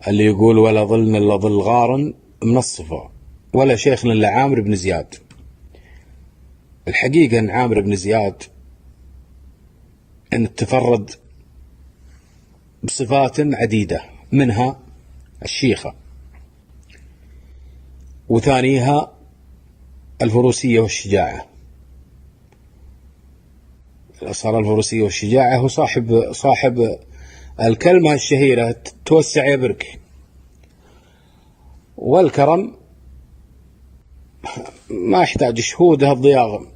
اللي يقول ولا ظلن إلا ظل غار من الصفا، ولا شيخ إلا عامر بن زياد. الحقيقة أن عامر بن زياد أن تفرد بصفات عديدة، منها الشيخة، وثانيها الفروسية والشجاعة. صار الفروسية والشجاعة هو صاحب الكلمة الشهيرة توسع يا برك. والكرم ما يحتاج شهودها الضياغم،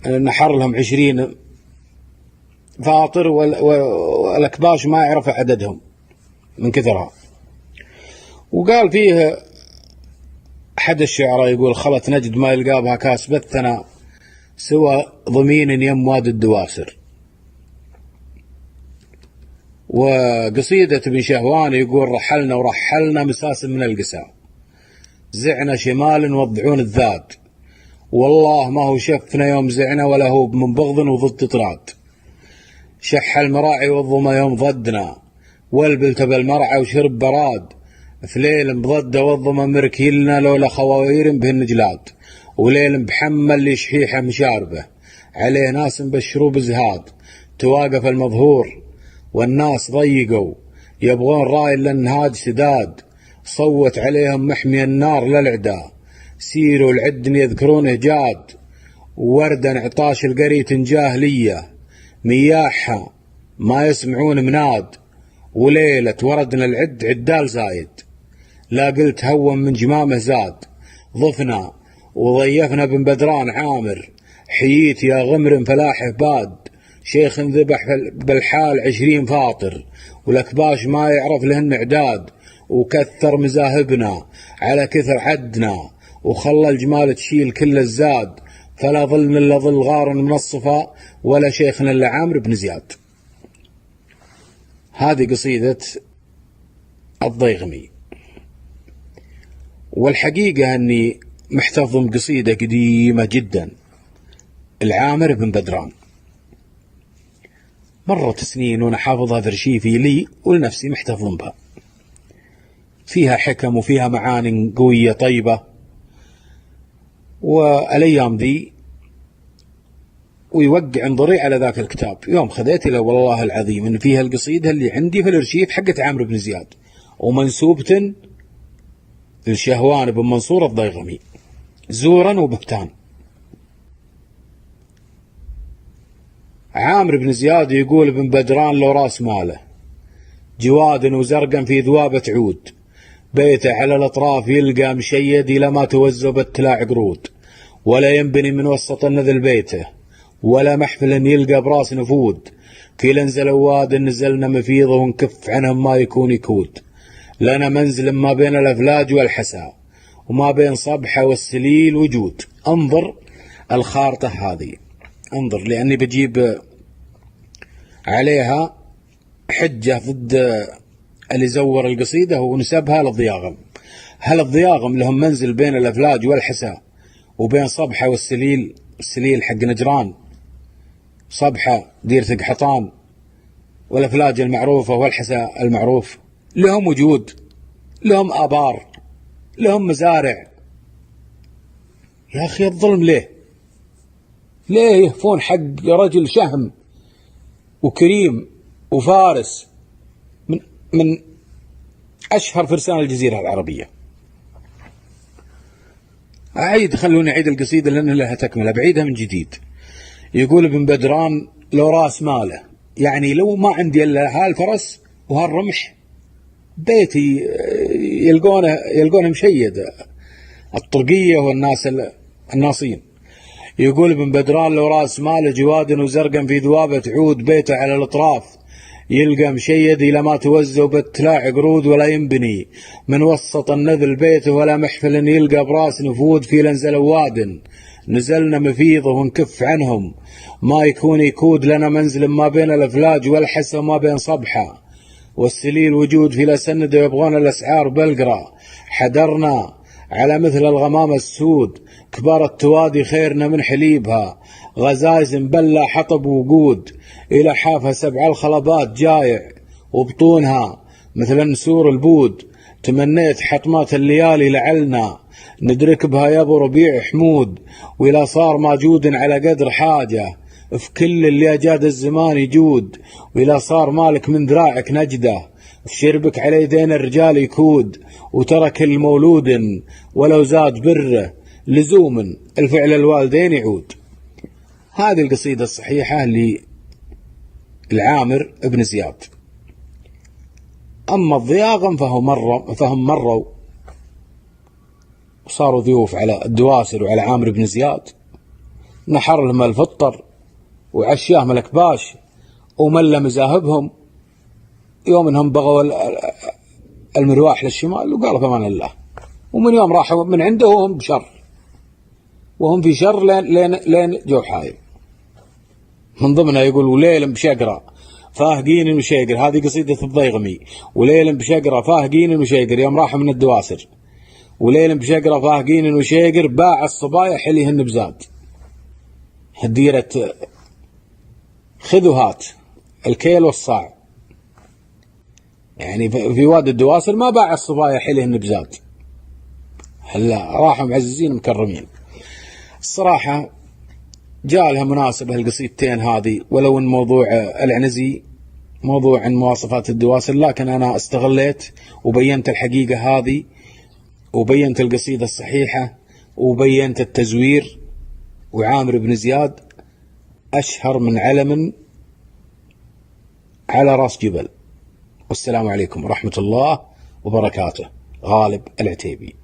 نحر لهم 20 فاطر والأكباش ما يعرف عددهم من كثرها. وقال فيه أحد الشعراء يقول خلت نجد ما يلقى بها كاس بثنا سوى ضمين يمواد الدواسر. وقصيدة ابن شهوان يقول رحلنا ورحلنا مساس من القسا، زعنا شمال وضعون الذاد، والله ما هو شفنا يوم زعنا ولا هو من بغض وضد طراد. شح المراعي والظما يوم ضدنا، والبلت بالمرعى وشرب براد، في ليل بضد والظما مركيلنا لولا خواوير بهالنجلاد، وليل بحمل لي شحيحة مشاربة عليه ناس بالشروب زهاد. تواقف المظهور والناس ضيقوا يبغون راي للنهاد سداد، صوت عليهم محمي النار للعداء، سيروا العدن يذكرونه جاد. وردا عطاش القريت جاهلية مياحها ما يسمعون مناد، وليلة وردنا العد عدال زايد، لا قلت هون من جمامه زاد. ضفنا وضيفنا بن بدران عامر، حييت يا غمر فلاحه باد، شيخ ذبح بالحال 20 فاطر، والأكباش ما يعرف لهن عداد. وكثر مذاهبنا على كثر عدنا، وخلى الجمال تشيل كل الزاد، فلا ظلن إلا ظل غار من الصفا، ولا شيخ إلا عامر بن زياد. هذه قصيدة الضيغمي. والحقيقة أني محتفظ بقصيدة قديمة جدا العامر بن بدران، مرت سنين وأنا حافظها في رشيفي لي ولنفسي محتفظ بها. فيها حكم وفيها معاني قوية طيبة. والأيام ذي ويوقع انظري على ذاك الكتاب يوم خذيت له والله العظيم إن فيها القصيدة اللي عندي في الارشيف حقت عامر بن زياد، ومنسوبة لشهوان بن منصور الضيغمي زورا وبهتان. عامر بن زياد يقول ابن بدران لو راس ماله، جواد وزرقا في ذوابة عود، بيته على الأطراف يلقى مشيد إلى ما توزبت تلاع قرود، ولا ينبني من وسط النذل بيته، ولا محفل يلقى براس نفود. كي لنزل واد نزلنا مفيضه ونكف عنهم ما يكون يكود، لنا منزل ما بين الأفلاج والحسا، وما بين صبحة والسليل وجود. انظر الخارطة هذه، انظر، لأني بجيب عليها حجة ضد اللي زور القصيدة ونسبها للضياغم. هل الضياغم لهم منزل بين الأفلاج والحسا وبين صبحة والسليل؟ السليل حق نجران، صبحة ديرة قحطان، والأفلاج المعروفة والحسا المعروف. لهم وجود، لهم آبار، لهم مزارع. يا أخي الظلم ليه يهفون حق رجل شهم وكريم وفارس من أشهر فرسان الجزيرة العربية. خلوني أعيد القصيدة لأن لها تكملة، بعيدها من جديد. يقول ابن بدران لو راس ماله، يعني لو ما عندي إلا هالفرس وهالرمح بيتي يلقونه مشيد الطرقية والناس الناصين. يقول ابن بدران لو راس ماله، جواد وزرقا في ذوابة عود، بيته على الأطراف يلقى مشيد إلى ما توزوا بالتلاع قرود، ولا ينبني من وسط النذل بيته، ولا محفل يلقى براس نفود. في لنزل واد نزلنا مفيضه ونكف عنهم ما يكون يكود، لنا منزل ما بين الأفلاج والحسا وما بين صبحة والسليل وجود. في لسند يبغون الأسعار بلقرة، حدرنا على مثل الغمام السود، كبار التوادي خيرنا من حليبها، غزايز بلا حطب وقود، إلى حافها 7 الخلبات جايع، وبطونها مثل نسور البود، تمنيت حطمات الليالي لعلنا ندرك بها يا ابو ربيع حمود، وإذا صار موجود على قدر حاجة في كل اللي أجاد الزمان يجود، وإذا صار مالك من ذراعك نجدة في شربك على يدين الرجال يكود، وترك المولود ولو زاد بره لزوم الفعل الوالدين يعود. هذه القصيدة الصحيحة للعامر بن زياد. أما الضياغم فهم مروا وصاروا ضيوف على الدواسر وعلى عامر بن زياد، نحر لهم الفطر وعشاه ملك باش ومل مزاهبهم، يوم انهم بغوا المرواح للشمال وقالوا فمان الله، ومن يوم راحوا من عنده وهم بشر، وهم في شر لين جو حايل. من ضمنها يقول وليل بشقرة فاهقين المشيقر، هذه قصيدة الضيغمي. وليل بشقرة فاهقين المشيقر يوم راحوا من الدواسر، وليل بشقرة فاهقين المشيقر باع الصبايا حليهن بزاد. هديرة خذوا هات الكيل والصاع، يعني في وادي الدواسر ما باع الصبايا حليهن بزاد، هلا راحوا معززين مكرمين. الصراحة جاء لها مناسبة القصيدتين هذه، ولو ان موضوع العنزي موضوع عن مواصفات الدواسر، لكن انا استغليت وبينت الحقيقة هذه، وبينت القصيدة الصحيحة، وبينت التزوير. وعامر بن زياد أشهر من علم على رأس جبل. والسلام عليكم ورحمة الله وبركاته. غالب العتيبي.